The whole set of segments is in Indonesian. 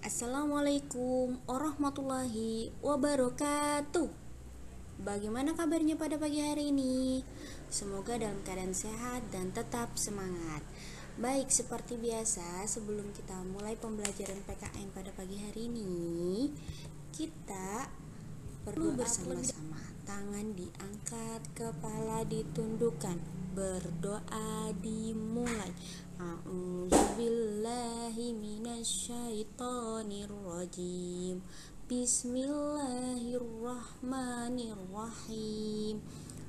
Assalamualaikum warahmatullahi wabarakatuh. Bagaimana kabarnya pada pagi hari ini? Semoga dalam keadaan sehat dan tetap semangat. Baik, seperti biasa, sebelum kita mulai pembelajaran PKN pada pagi hari ini, kita berdoa bersama-sama. Tangan diangkat, kepala ditundukkan. Berdoa dimulai. A'udzubillahi minasyaitonirrajim. Bismillahirrahmanirrahim.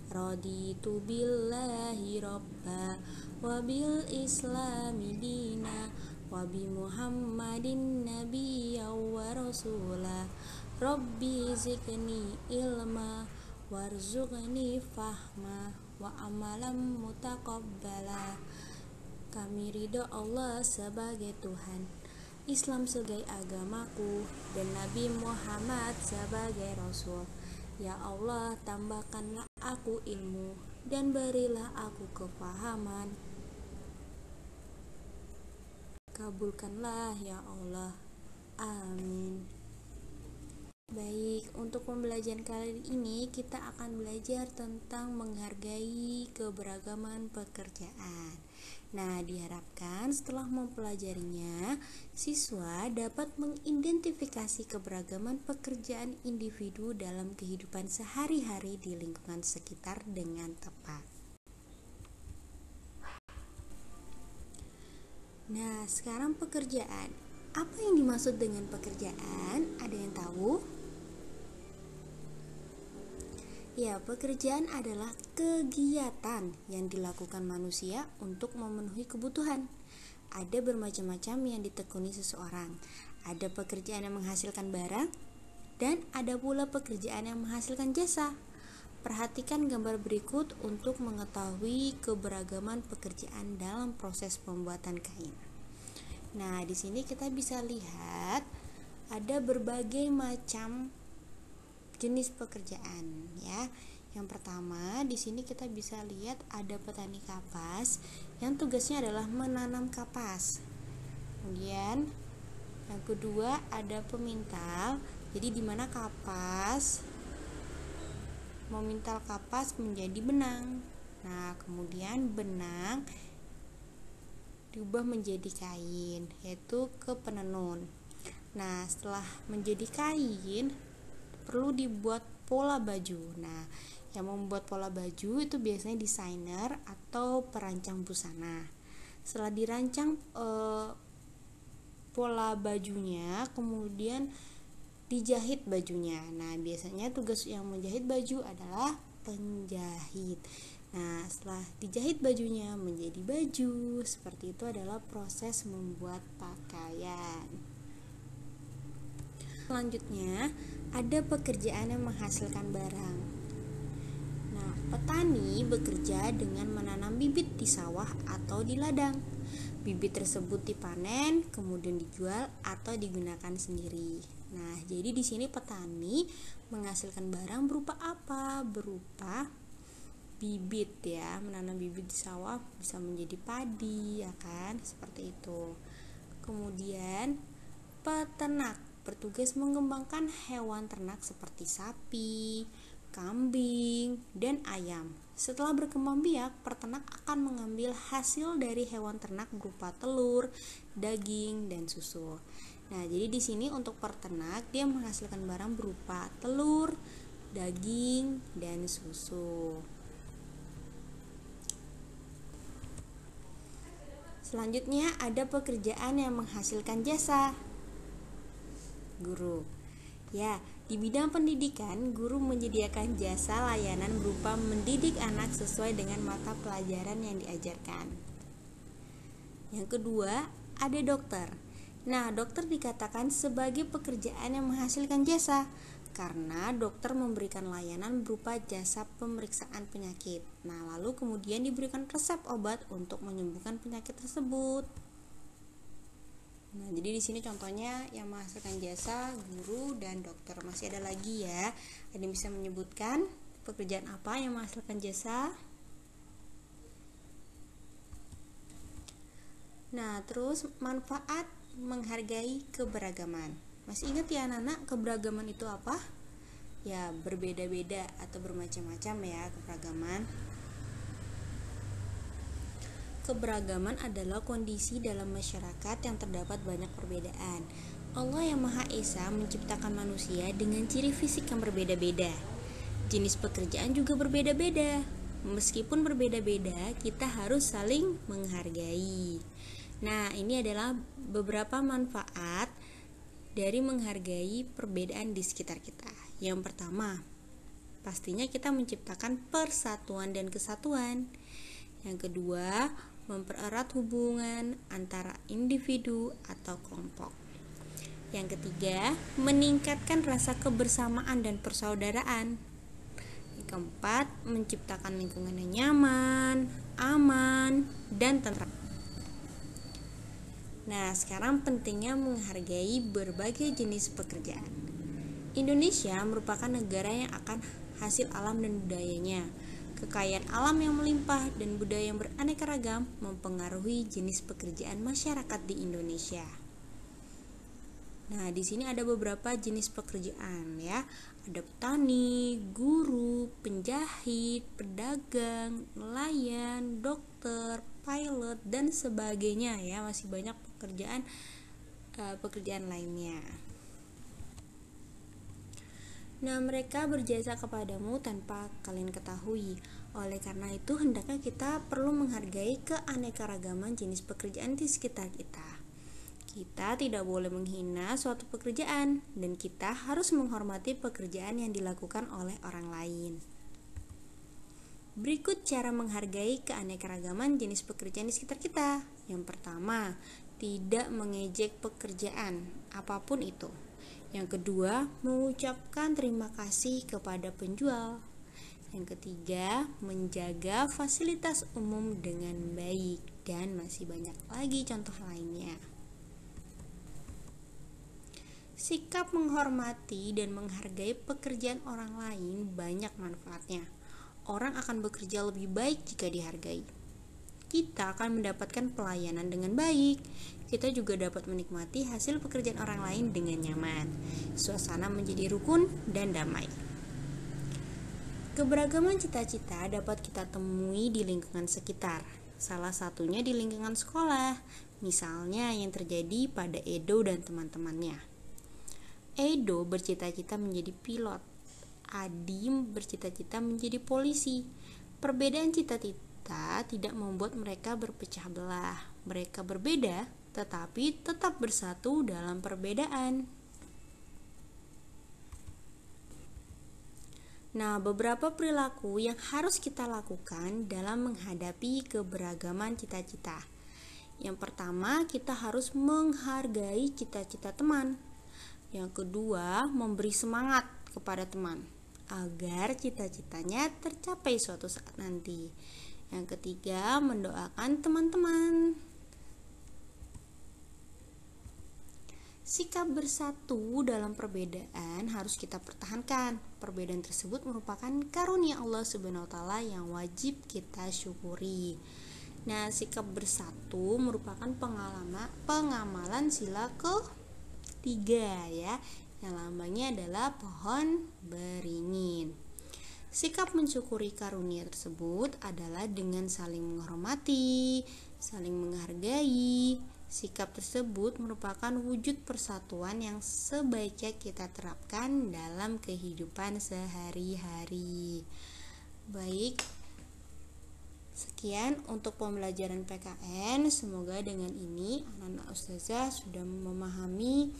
Raditu billahi rabba wa bil islami dina wa bi muhammadin nabiyya wa rasula. Rabbi zidni ilma warzuqni fahma wa amalan mutaqabbala. Kami ridho Allah sebagai Tuhan, Islam sebagai agamaku, dan Nabi Muhammad sebagai Rasul. Ya Allah, tambahkanlah aku ilmu dan berilah aku kefahaman. Kabulkanlah ya Allah. Amin. Baik, untuk pembelajaran kali ini kita akan belajar tentang menghargai keberagaman pekerjaan. Nah, diharapkan setelah mempelajarinya, siswa dapat mengidentifikasi keberagaman pekerjaan individu dalam kehidupan sehari-hari di lingkungan sekitar dengan tepat. Nah, sekarang pekerjaan. Apa yang dimaksud dengan pekerjaan? Ada yang tahu? Ya, pekerjaan adalah kegiatan yang dilakukan manusia untuk memenuhi kebutuhan. Ada bermacam-macam yang ditekuni seseorang. Ada pekerjaan yang menghasilkan barang, dan ada pula pekerjaan yang menghasilkan jasa. Perhatikan gambar berikut untuk mengetahui keberagaman pekerjaan dalam proses pembuatan kain. Nah, di sini kita bisa lihat ada berbagai macam jenis pekerjaan ya. Yang pertama, di sini kita bisa lihat ada petani kapas yang tugasnya adalah menanam kapas. Kemudian yang kedua ada pemintal. Jadi di mana kapas memintal kapas menjadi benang. Nah, kemudian benang diubah menjadi kain, yaitu ke penenun. Nah, setelah menjadi kain perlu dibuat pola baju. Nah, yang membuat pola baju itu biasanya desainer atau perancang busana. Setelah dirancang pola bajunya, kemudian dijahit bajunya. Nah, biasanya tugas yang menjahit baju adalah penjahit. Nah, setelah dijahit bajunya menjadi baju, seperti itu adalah proses membuat pakaian. Selanjutnya, ada pekerjaan yang menghasilkan barang. Nah, petani bekerja dengan menanam bibit di sawah atau di ladang. Bibit tersebut dipanen, kemudian dijual atau digunakan sendiri. Nah, jadi di sini petani menghasilkan barang berupa apa? Berupa bibit ya, menanam bibit di sawah bisa menjadi padi, ya kan? Seperti itu. Kemudian peternak bertugas mengembangkan hewan ternak seperti sapi, kambing, dan ayam. Setelah berkembang biak, peternak akan mengambil hasil dari hewan ternak berupa telur, daging, dan susu. Nah, jadi di sini untuk peternak dia menghasilkan barang berupa telur, daging, dan susu. Selanjutnya ada pekerjaan yang menghasilkan jasa. Guru. Ya, di bidang pendidikan, guru menyediakan jasa layanan berupa mendidik anak sesuai dengan mata pelajaran yang diajarkan. Yang kedua, ada dokter. Nah, dokter dikatakan sebagai pekerjaan yang menghasilkan jasa karena dokter memberikan layanan berupa jasa pemeriksaan penyakit. Nah, lalu kemudian diberikan resep obat untuk menyembuhkan penyakit tersebut. Nah, jadi di sini contohnya yang menghasilkan jasa guru dan dokter. Masih ada lagi ya. Ada yang bisa menyebutkan pekerjaan apa yang menghasilkan jasa? Nah, terus manfaat menghargai keberagaman. Masih ingat ya anak-anak, keberagaman itu apa? Ya, berbeda-beda atau bermacam-macam ya keberagaman. Keberagaman adalah kondisi dalam masyarakat yang terdapat banyak perbedaan. Allah yang Maha Esa menciptakan manusia dengan ciri fisik yang berbeda-beda. Jenis pekerjaan juga berbeda-beda. Meskipun berbeda-beda, kita harus saling menghargai. Nah, ini adalah beberapa manfaat dari menghargai perbedaan di sekitar kita. Yang pertama, pastinya kita menciptakan persatuan dan kesatuan. Yang kedua, mempererat hubungan antara individu atau kelompok. Yang ketiga, meningkatkan rasa kebersamaan dan persaudaraan. Yang keempat, menciptakan lingkungan yang nyaman, aman, dan tentram. Nah, sekarang pentingnya menghargai berbagai jenis pekerjaan. Indonesia merupakan negara yang akan hasil alam dan budayanya. Kekayaan alam yang melimpah dan budaya yang beraneka ragam mempengaruhi jenis pekerjaan masyarakat di Indonesia. Nah, di sini ada beberapa jenis pekerjaan ya. Ada petani, guru, penjahit, pedagang, nelayan, dokter, pilot dan sebagainya ya. Masih banyak pekerjaan lainnya. Nah, mereka berjasa kepadamu tanpa kalian ketahui. Oleh karena itu, hendaknya kita perlu menghargai keanekaragaman jenis pekerjaan di sekitar kita. Kita tidak boleh menghina suatu pekerjaan, dan kita harus menghormati pekerjaan yang dilakukan oleh orang lain. Berikut cara menghargai keanekaragaman jenis pekerjaan di sekitar kita. Yang pertama, tidak mengejek pekerjaan, apapun itu. Yang kedua, mengucapkan terima kasih kepada penjual. Yang ketiga, menjaga fasilitas umum dengan baik. Dan masih banyak lagi contoh lainnya. Sikap menghormati dan menghargai pekerjaan orang lain banyak manfaatnya. Orang akan bekerja lebih baik jika dihargai. Kita akan mendapatkan pelayanan dengan baik. Kita juga dapat menikmati hasil pekerjaan orang lain dengan nyaman. Suasana menjadi rukun dan damai. Keberagaman cita-cita dapat kita temui di lingkungan sekitar. Salah satunya di lingkungan sekolah. Misalnya yang terjadi pada Edo dan teman-temannya. Edo bercita-cita menjadi pilot. Adim bercita-cita menjadi polisi. Perbedaan cita-cita tidak membuat mereka berpecah belah. Mereka berbeda, tetapi tetap bersatu dalam perbedaan. Nah, beberapa perilaku yang harus kita lakukan dalam menghadapi keberagaman cita-cita. Yang pertama, kita harus menghargai cita-cita teman. Yang kedua, memberi semangat kepada teman agar cita-citanya tercapai suatu saat nanti. Yang ketiga, mendoakan teman-teman. Sikap bersatu dalam perbedaan harus kita pertahankan. Perbedaan tersebut merupakan karunia Allah Subhanahu wa taala yang wajib kita syukuri. Nah, sikap bersatu merupakan pengamalan sila ketiga ya, yang lambangnya adalah pohon beringin. Sikap mensyukuri karunia tersebut adalah dengan saling menghormati, saling menghargai. Sikap tersebut merupakan wujud persatuan yang sebaiknya kita terapkan dalam kehidupan sehari-hari. Baik, sekian untuk pembelajaran PKN. Semoga dengan ini anak-anak ustazah sudah memahami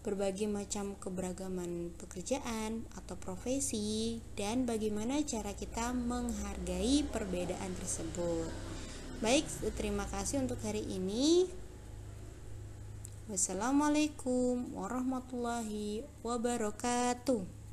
berbagai macam keberagaman pekerjaan atau profesi dan bagaimana cara kita menghargai perbedaan tersebut. Baik, terima kasih untuk hari ini. Wassalamualaikum warahmatullahi wabarakatuh.